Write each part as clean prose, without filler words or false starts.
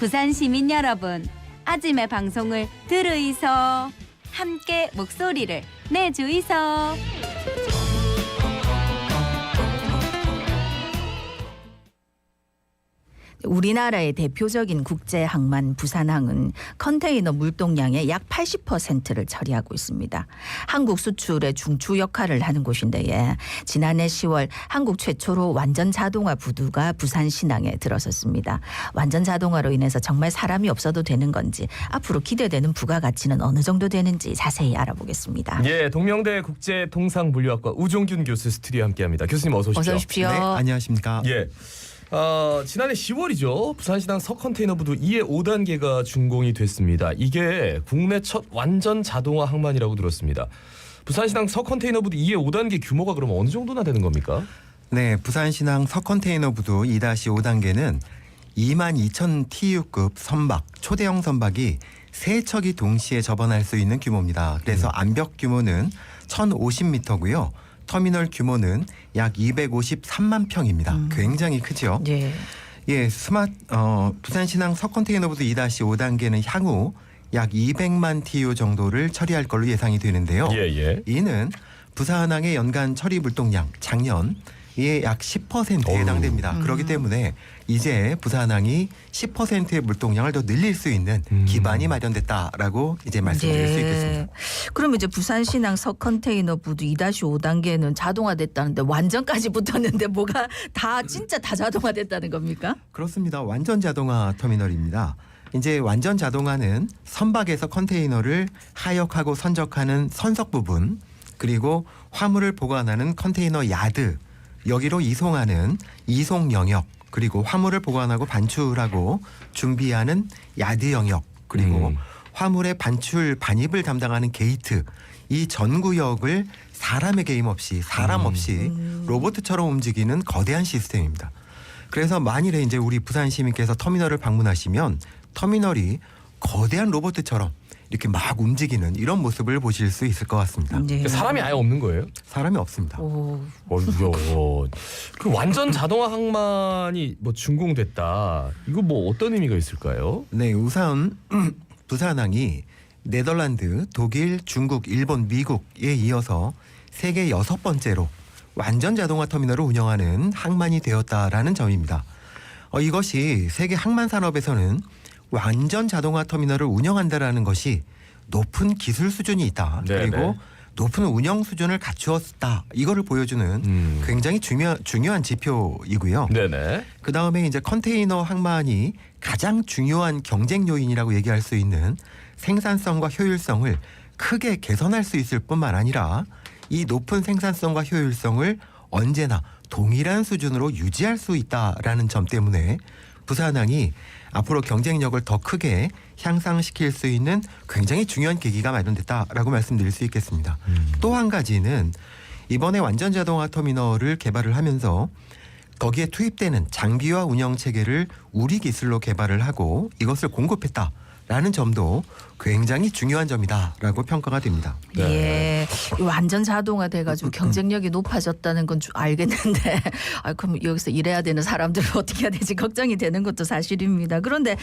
부산 시민 여러분, 아침의 방송을 들으이소. 함께 목소리를 내주이소. 우리나라의 대표적인 국제 항만 부산항은 컨테이너 물동량의 약 80%를 처리하고 있습니다. 한국 수출의 중추 역할을 하는 곳인데 지난해 10월 한국 최초로 완전 자동화 부두가 부산 신항에 들어섰습니다. 완전 자동화로 인해서 정말 사람이 없어도 되는 건지 앞으로 기대되는 부가가치는 어느 정도 되는지 자세히 알아보겠습니다. 예, 동명대 국제통상물류학과 우종균 교수 스튜디오에 함께합니다. 교수님 어서 오십시오. 어서 오십시오. 네, 안녕하십니까. 예. 지난해 10월이죠. 부산시당 서컨테이너 부두 2의 5단계가 준공이 됐습니다. 이게 국내 첫 완전 자동화 항만이라고 들었습니다. 부산시당 서컨테이너 부두 2의 5단계 규모가 그러면 어느 정도나 되는 겁니까? 네, 부산신항 서컨테이너 부두 2-5단계는 22,000 TU급 선박, 초대형 선박이 3척이 동시에 접원할 수 있는 규모입니다. 그래서 암벽 규모는 1,050m고요. 터미널 규모는 약 253만 평입니다. 굉장히 크죠. 예. 예, 부산신항 서컨테이너 부두 2-5단계는 향후 약 200만 TU 정도를 처리할 걸로 예상이 되는데요. 예. 이는 부산항의 연간 처리 물동량 작년에 약 10%에 해당됩니다. 그렇기 때문에 이제 부산항이 10%의 물동량을 더 늘릴 수 있는 기반이 마련됐다라고 이제 말씀드릴 수 있겠습니다. 그럼 이제 부산신항 서컨테이너 부두 2-5단계는 자동화됐다는데 완전까지 붙었는데 뭐가 다 진짜 다 자동화됐다는 겁니까? 그렇습니다. 완전 자동화 터미널입니다. 이제 완전 자동화는 선박에서 컨테이너를 하역하고 선적하는 선석 부분, 그리고 화물을 보관하는 컨테이너 야드, 여기로 이송하는 이송 영역, 그리고 화물을 보관하고 반출하고 준비하는 야드 영역, 그리고 화물의 반출 반입을 담당하는 게이트, 이 전 구역을 사람의 개입 없이 로봇처럼 움직이는 거대한 시스템입니다. 그래서 만일에 이제 우리 부산 시민께서 터미널을 방문하시면 터미널이 거대한 로봇처럼 이렇게 막 움직이는 이런 모습을 보실 수 있을 것 같습니다. 네. 사람이 아예 없는 거예요? 사람이 없습니다. 오. 그 완전 자동화 항만이 뭐 준공됐다. 이거 뭐 어떤 의미가 있을까요? 네, 우선 부산항이 네덜란드, 독일, 중국, 일본, 미국에 이어서 세계 6번째로 완전 자동화 터미널을 운영하는 항만이 되었다라는 점입니다. 이것이 세계 항만 산업에서는 완전 자동화 터미널을 운영한다라는 것이 높은 기술 수준이 있다. 네네. 그리고 높은 운영 수준을 갖추었다. 이거를 보여주는 굉장히 중요한 지표이고요. 네네. 그 다음에 이제 컨테이너 항만이 가장 중요한 경쟁 요인이라고 얘기할 수 있는 생산성과 효율성을 크게 개선할 수 있을 뿐만 아니라 이 높은 생산성과 효율성을 언제나 동일한 수준으로 유지할 수 있다라는 점 때문에 부산항이 앞으로 경쟁력을 더 크게 향상시킬 수 있는 굉장히 중요한 계기가 마련됐다라고 말씀드릴 수 있겠습니다. 또 한 가지는 이번에 완전 자동화 터미널을 개발을 하면서 거기에 투입되는 장비와 운영 체계를 우리 기술로 개발을 하고 이것을 공급했다라는 점도 굉장히 중요한 점이다라고 평가가 됩니다. 예, 완전 자동화 돼가지고 경쟁력이 높아졌다는 건 알겠는데, 그럼 여기서 일해야 되는 사람들은 어떻게 해야 되지 걱정이 되는 것도 사실입니다. 그런데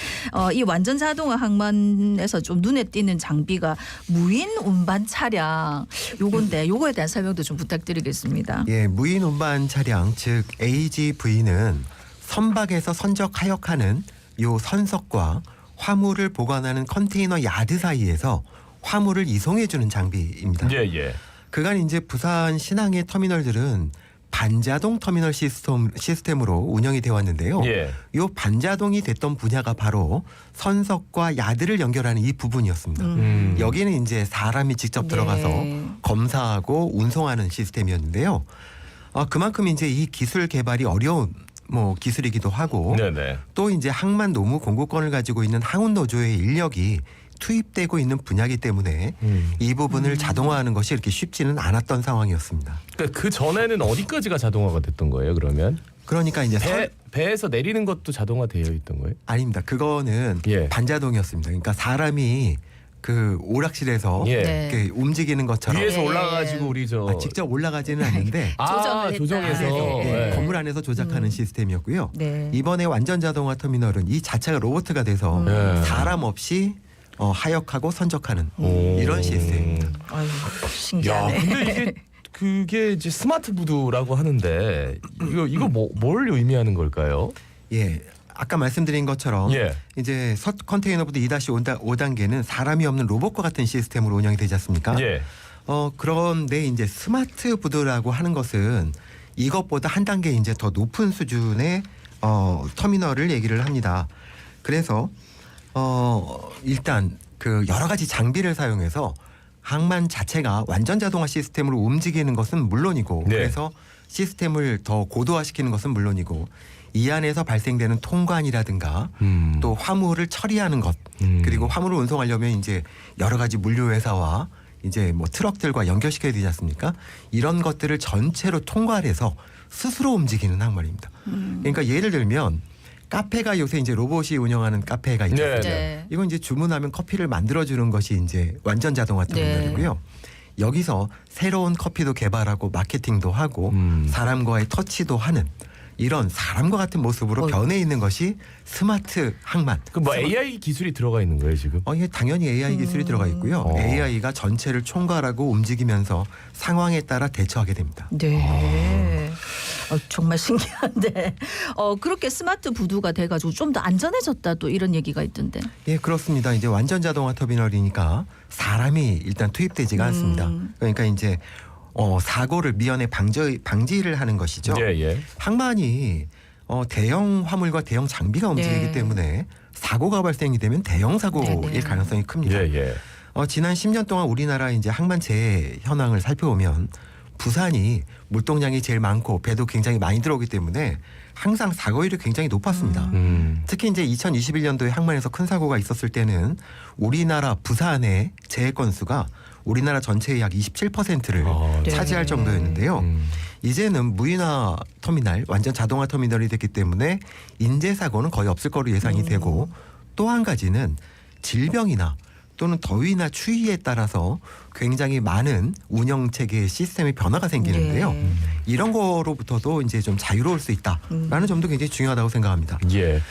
이 완전 자동화 항만에서 좀 눈에 띄는 장비가 무인 운반 차량 요건데 요거에 대한 설명도 좀 부탁드리겠습니다. 예, 무인 운반 차량 즉 AGV는 선박에서 선적 하역하는 요 선석과 화물을 보관하는 컨테이너 야드 사이에서 화물을 이송해주는 장비입니다. 예. 그간 이제 부산 신항의 터미널들은 반자동 터미널 시스템으로 운영이 되어 왔는데요. 예. 이 반자동이 됐던 분야가 바로 선석과 야드를 연결하는 이 부분이었습니다. 여기는 이제 사람이 직접 들어가서 검사하고 운송하는 시스템이었는데요. 그만큼 이제 이 기술 개발이 어려운 기술이기도 하고 네네. 또 이제 항만 노무 공급권을 가지고 있는 항운 노조의 인력이 투입되고 있는 분야이기 때문에 이 부분을 자동화하는 것이 이렇게 쉽지는 않았던 상황이었습니다. 그러니까 그 전에는 어디까지가 자동화가 됐던 거예요? 그러니까 이제 배에서 내리는 것도 자동화되어 있던 거예요? 아닙니다. 그거는 예. 반자동이었습니다. 그러니까 사람이 그 오락실에서 예. 네. 이렇게 움직이는 것처럼 위에서 예. 올라가지고 우리 저 직접 올라가지는 않는데 조정을 했다. 조정해서 네. 예. 건물 안에서 조작하는 시스템이었고요. 네. 이번에 완전 자동화 터미널은 이 자체가 로봇가 돼서 네. 사람 없이 하역하고 선적하는 오. 이런 시스템입니다. 아유, 야, 신기하네. 근데 이게 그게 이제 스마트 부두라고 하는데 이거 뭘 의미하는 걸까요? 예. 아까 말씀드린 것처럼 예. 이제 컨테이너부터 2-5단계는 사람이 없는 로봇과 같은 시스템으로 운영이 되지 않습니까? 예. 그런데 이제 스마트 부두라고 하는 것은 이것보다 한 단계 이제 더 높은 수준의 터미널을 얘기를 합니다. 그래서 일단 그 여러 가지 장비를 사용해서 항만 자체가 완전 자동화 시스템으로 움직이는 것은 물론이고 네. 그래서 시스템을 더 고도화시키는 것은 물론이고 이 안에서 발생되는 통관이라든가 또 화물을 처리하는 것 그리고 화물을 운송하려면 이제 여러 가지 물류 회사와 이제 뭐 트럭들과 연결시켜야 되지 않습니까? 이런 것들을 전체로 통괄해서 스스로 움직이는 항만입니다. 그러니까 예를 들면 카페가 요새 이제 로봇이 운영하는 카페가 있죠. 네. 네. 이건 이제 주문하면 커피를 만들어주는 것이 이제 완전 자동화 터미널이고요. 여기서 새로운 커피도 개발하고 마케팅도 하고 사람과의 터치도 하는 이런 사람과 같은 모습으로 변해 있는 것이 스마트 항만. 그 뭐 AI 기술이 들어가 있는 거예요 지금? 예, 당연히 AI 기술이 들어가 있고요. AI가 전체를 총괄하고 움직이면서 상황에 따라 대처하게 됩니다. 네. 정말 신기한데 그렇게 스마트 부두가 돼가지고 좀 더 안전해졌다 또 이런 얘기가 있던데. 예, 그렇습니다. 이제 완전 자동화 터미널이니까 사람이 일단 투입되지가 않습니다. 그러니까 이제 사고를 미연에 방지를 하는 것이죠. 예, 예. 항만이 대형 화물과 대형 장비가 움직이기 네. 때문에 사고가 발생이 되면 대형 사고일 네, 네. 가능성이 큽니다. 예, 예. 지난 10년 동안 우리나라 이제 항만 재해 현황을 살펴보면 부산이 물동량이 제일 많고 배도 굉장히 많이 들어오기 때문에 항상 사고율이 굉장히 높았습니다. 특히 이제 2021년도에 항만에서 큰 사고가 있었을 때는 우리나라 부산의 재해 건수가 우리나라 전체의 약 27%를 네. 차지할 정도였는데요. 이제는 무인화 터미널, 완전 자동화 터미널이 됐기 때문에 인재 사고는 거의 없을 거로 예상이 되고 또 한 가지는 질병이나 또는 더위나 추위에 따라서 굉장히 많은 운영 체계의 시스템의 변화가 생기는데요. 네. 이런 거로부터도 이제 좀 자유로울 수 있다라는 점도 굉장히 중요하다고 생각합니다. 예.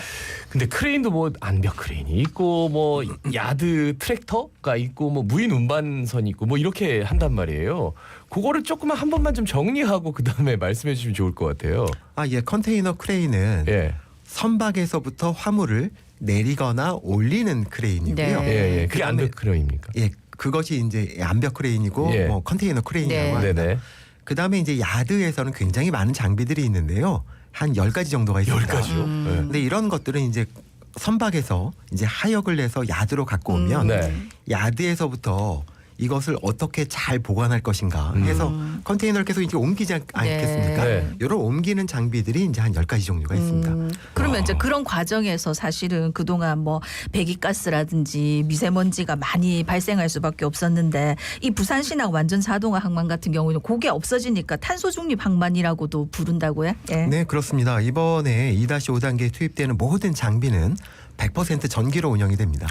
근데 크레인도 뭐 암벽 크레인이 있고 뭐 야드 트랙터가 있고 뭐 무인 운반선이 있고 뭐 이렇게 한단 말이에요. 그거를 조금만 한 번만 좀 정리하고 그다음에 말씀해 주시면 좋을 것 같아요. 예, 컨테이너 크레인은 예. 선박에서부터 화물을 내리거나 올리는 크레인이고요. 네. 예, 예. 그게 그다음에- 암벽 크레인입니까? 예, 그것이 이제 암벽 크레인이고 예. 뭐 컨테이너 크레인이라고 네. 합니다. 네네. 그다음에 이제 야드에서는 굉장히 많은 장비들이 있는데요. 한 10가지 정도가 있습니다. 10가지요? 근데 이런 것들은 이제 선박에서 이제 하역을 내서 야드로 갖고 오면 네. 야드에서부터 이것을 어떻게 잘 보관할 것인가 해서 컨테이너를 계속 이제 옮기지 않겠습니까? 네. 이런 옮기는 장비들이 이제 한 10가지 종류가 있습니다. 그러면 이제 그런 과정에서 사실은 그동안 뭐 배기가스라든지 미세먼지가 많이 발생할 수밖에 없었는데 이 부산시나 완전 자동화 항만 같은 경우는 그게 없어지니까 탄소 중립 항만이라고도 부른다고요? 예. 네, 그렇습니다. 이번에 2-5단계에 투입되는 모든 장비는 100% 전기로 운영이 됩니다.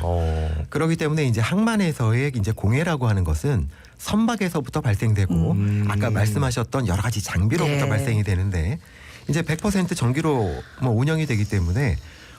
그렇기 때문에 이제 항만에서의 이제 공해라고 하는 것은 선박에서부터 발생되고 아까 말씀하셨던 여러 가지 장비로부터 네. 발생이 되는데 이제 100% 전기로 뭐 운영이 되기 때문에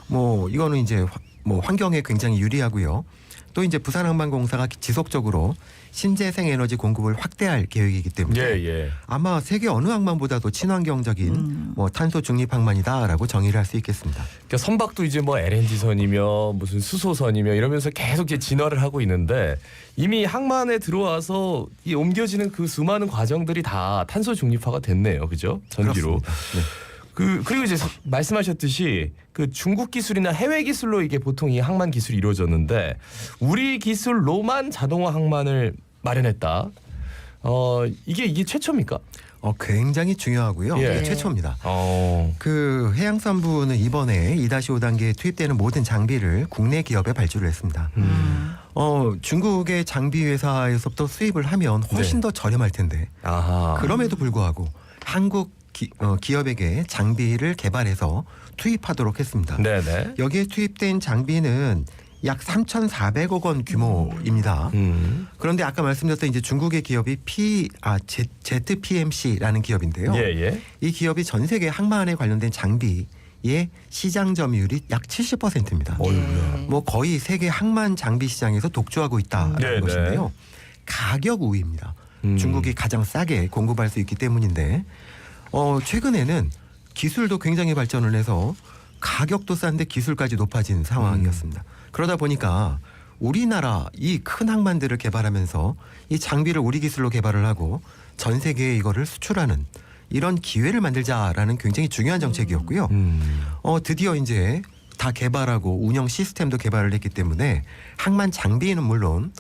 뭐 이거는 이제 뭐 환경에 굉장히 유리하고요. 또 이제 부산항만공사가 지속적으로 신재생 에너지 공급을 확대할 계획이기 때문에 예, 예. 아마 세계 어느 항만보다도 친환경적인 뭐 탄소 중립 항만이다라고 정의를 할 수 있겠습니다. 그러니까 선박도 이제 뭐 LNG선이며 무슨 수소선이며 이러면서 계속 이제 진화를 하고 있는데 이미 항만에 들어와서 이 옮겨지는 그 수많은 과정들이 다 탄소 중립화가 됐네요. 그죠? 전기로. 그렇습니다. 네. 그리고 이제 말씀하셨듯이 그 중국 기술이나 해외 기술로 이게 보통 이 항만 기술이 이루어졌는데 우리 기술로만 자동화 항만을 마련했다. 이게 최초입니까? 굉장히 중요하고요. 예. 이게 최초입니다. 어. 그 해양산부는 이번에 2-5단계에 투입되는 모든 장비를 국내 기업에 발주를 했습니다. 중국의 장비 회사에서부터 수입을 하면 훨씬 더 저렴할 텐데 아하. 그럼에도 불구하고 한국 기업에게 장비를 개발해서 투입하도록 했습니다. 네네. 여기에 투입된 장비는 약 3,400억 원 규모입니다. 그런데 아까 말씀드렸던 이제 중국의 기업이 ZPMC라는 기업인데요. 예. 이 기업이 전 세계 항만에 관련된 장비의 시장 점유율이 약 70%입니다. 어이구야. 뭐 거의 세계 항만 장비 시장에서 독주하고 있다는 네, 것인데요. 가격 우위입니다. 중국이 가장 싸게 공급할 수 있기 때문인데 최근에는 기술도 굉장히 발전을 해서 가격도 싼데 기술까지 높아진 상황이었습니다. 그러다 보니까 우리나라 이 큰 항만들을 개발하면서 이 장비를 우리 기술로 개발을 하고 전 세계에 이거를 수출하는 이런 기회를 만들자라는 굉장히 중요한 정책이었고요. 드디어 이제 다 개발하고 운영 시스템도 개발을 했기 때문에 항만 장비는 물론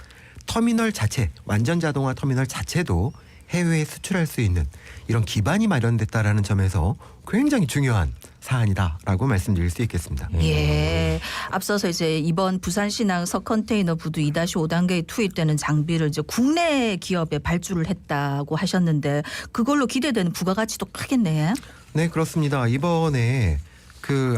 터미널 자체, 완전 자동화 터미널 자체도 해외에 수출할 수 있는 이런 기반이 마련됐다라는 점에서 굉장히 중요한 사안이다라고 말씀드릴 수 있겠습니다. 예. 앞서서 이제 이번 부산신항 서컨테이너 부두 2-5단계에 투입되는 장비를 이제 국내 기업에 발주를 했다고 하셨는데 그걸로 기대되는 부가가치도 크겠네. 네, 그렇습니다. 이번에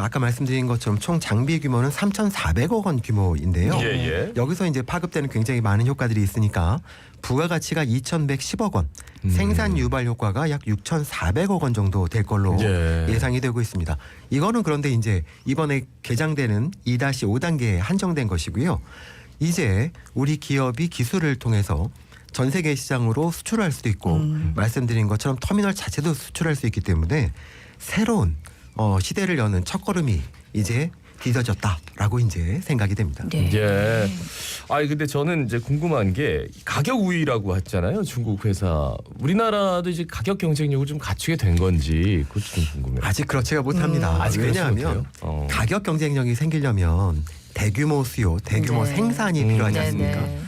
아까 말씀드린 것처럼 총 장비 규모는 3,400억 원 규모인데요. 예. 여기서 이제 파급되는 굉장히 많은 효과들이 있으니까 부가가치가 2,110억 원, 생산 유발 효과가 약 6,400억 원 정도 될 걸로 예상이 되고 있습니다. 이거는 그런데 이제 이번에 개장되는 2-5단계에 한정된 것이고요. 이제 우리 기업이 기술을 통해서 전 세계 시장으로 수출할 수도 있고 말씀드린 것처럼 터미널 자체도 수출할 수 있기 때문에 새로운 시대를 여는 첫걸음이 이제 뒤져졌다라고 이제 생각이 됩니다. 네. 예. 아니 근데 저는 이제 궁금한 게 가격 우위라고 했잖아요. 중국 회사. 우리나라도 이제 가격 경쟁력을 좀 갖추게 된 건지 그것도 좀 궁금해요. 아직 그렇지가 못합니다. 아직 그렇지 왜냐하면 못해요? 가격 경쟁력이 생기려면 대규모 수요, 대규모 네. 생산이 필요하지 않습니까? 네네.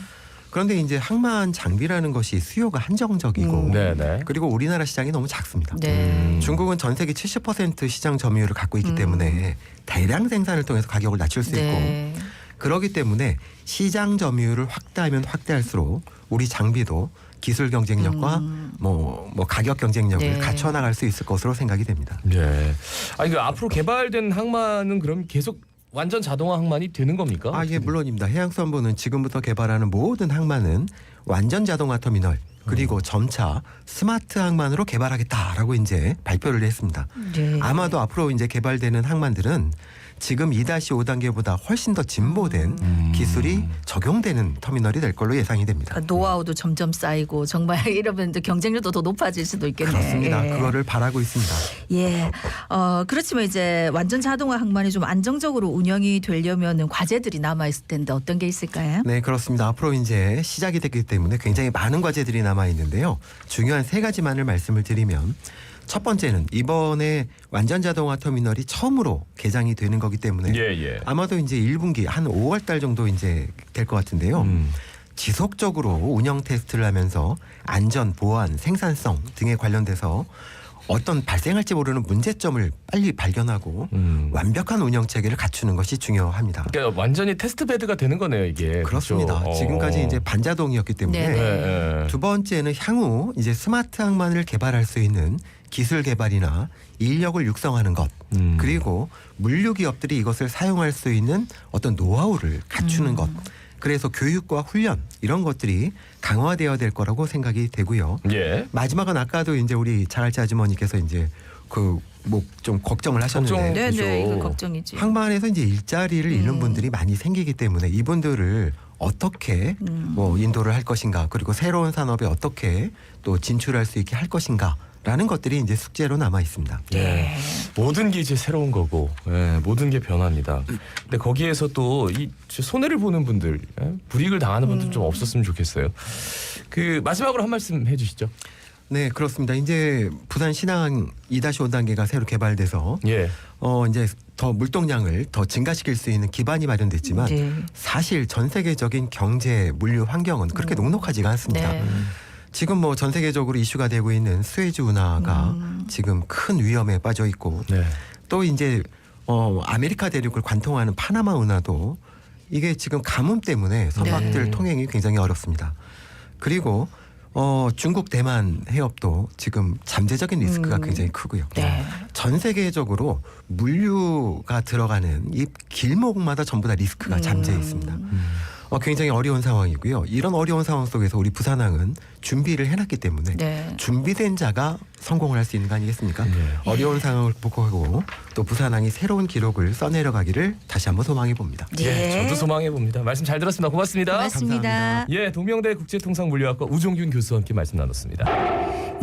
그런데 이제 항만 장비라는 것이 수요가 한정적이고 네네. 그리고 우리나라 시장이 너무 작습니다. 네. 중국은 전 세계 70% 시장 점유율을 갖고 있기 때문에 대량 생산을 통해서 가격을 낮출 수 있고 네. 그렇기 때문에 시장 점유율을 확대하면 확대할수록 우리 장비도 기술 경쟁력과 뭐 가격 경쟁력을 네. 갖춰 나갈 수 있을 것으로 생각이 됩니다. 네. 아니 그 앞으로 개발된 항만은 그럼 계속 완전 자동화 항만이 되는 겁니까? 예, 물론입니다. 해양수산부는 지금부터 개발하는 모든 항만은 완전 자동화 터미널 그리고 점차 스마트 항만으로 개발하겠다라고 이제 발표를 했습니다. 네. 아마도 앞으로 이제 개발되는 항만들은 지금 2-5단계보다 훨씬 더 진보된 기술이 적용되는 터미널이 될 걸로 예상이 됩니다. 그러니까 노하우도 점점 쌓이고 정말 이러면 이제 경쟁력도 더 높아질 수도 있겠네요. 그렇습니다. 예. 그거를 바라고 있습니다. 예. 그렇지만 이제 완전 자동화 항만이 좀 안정적으로 운영이 되려면은 과제들이 남아 있을 텐데 어떤 게 있을까요? 네, 그렇습니다. 앞으로 이제 시작이 됐기 때문에 굉장히 많은 과제들이 남아 있는데요. 중요한 3가지만을 말씀을 드리면 첫 번째는 이번에 완전 자동화 터미널이 처음으로 개장이 되는 거기 때문에 예. 아마도 이제 1분기 한 5월 달 정도 이제 될 것 같은데요. 지속적으로 운영 테스트를 하면서 안전, 보안, 생산성 등에 관련돼서 어떤 발생할지 모르는 문제점을 빨리 발견하고 완벽한 운영 체계를 갖추는 것이 중요합니다. 그러니까 완전히 테스트 베드가 되는 거네요, 이게. 그렇습니다. 그렇죠? 지금까지 이제 반자동이었기 때문에 네네. 네. 두 번째는 향후 이제 스마트 항만을 개발할 수 있는 기술 개발이나 인력을 육성하는 것 그리고 물류 기업들이 이것을 사용할 수 있는 어떤 노하우를 갖추는 것 그래서 교육과 훈련 이런 것들이 강화되어야 될 거라고 생각이 되고요. 예. 마지막은 아까도 이제 우리 자갈치 아주머니께서 이제 뭐 좀 걱정을 하셨는데 네, 그죠. 네, 이거 걱정이지. 항만에서 이제 일자리를 잃는 분들이 많이 생기기 때문에 이분들을 어떻게 뭐 인도를 할 것인가 그리고 새로운 산업에 어떻게 또 진출할 수 있게 할 것인가라는 것들이 이제 숙제로 남아 있습니다. 예. 모든 게 이제 새로운 거고, 모든 게 변합니다. 근데 거기에서 또 이 손해를 보는 분들, 불이익을 당하는 분들 좀 없었으면 좋겠어요. 그 마지막으로 한 말씀 해주시죠. 네, 그렇습니다. 이제 부산 신항 2-5단계가 새로 개발돼서 예. 이제 더 물동량을 더 증가시킬 수 있는 기반이 마련됐지만 네. 사실 전 세계적인 경제 물류 환경은 그렇게 녹록하지가 않습니다. 네. 지금 뭐 전 세계적으로 이슈가 되고 있는 수에즈 운하가 지금 큰 위험에 빠져 있고 네. 또 이제 아메리카 대륙을 관통하는 파나마 운하도 이게 지금 가뭄 때문에 선박들 네. 통행이 굉장히 어렵습니다. 그리고 중국 대만 해협도 지금 잠재적인 리스크가 굉장히 크고요. 네. 전 세계적으로 물류가 들어가는 이 길목마다 전부 다 리스크가 잠재해 있습니다. 굉장히 어려운 상황이고요. 이런 어려운 상황 속에서 우리 부산항은 준비를 해놨기 때문에 네. 준비된 자가 성공을 할 수 있는 거 아니겠습니까? 네. 어려운 상황을 극복하고 또 부산항이 새로운 기록을 써내려가기를 다시 한번 소망해 봅니다. 예, 저도 소망해 봅니다. 말씀 잘 들었습니다. 고맙습니다. 고맙습니다. 감사합니다. 예, 동명대 국제통상물류학과 우종균 교수와 함께 말씀 나눴습니다.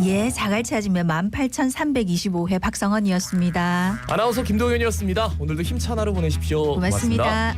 예, 자갈 찾으면 18,325회 박성원이었습니다. 아나운서 김동현이었습니다. 오늘도 힘찬 하루 보내십시오. 고맙습니다.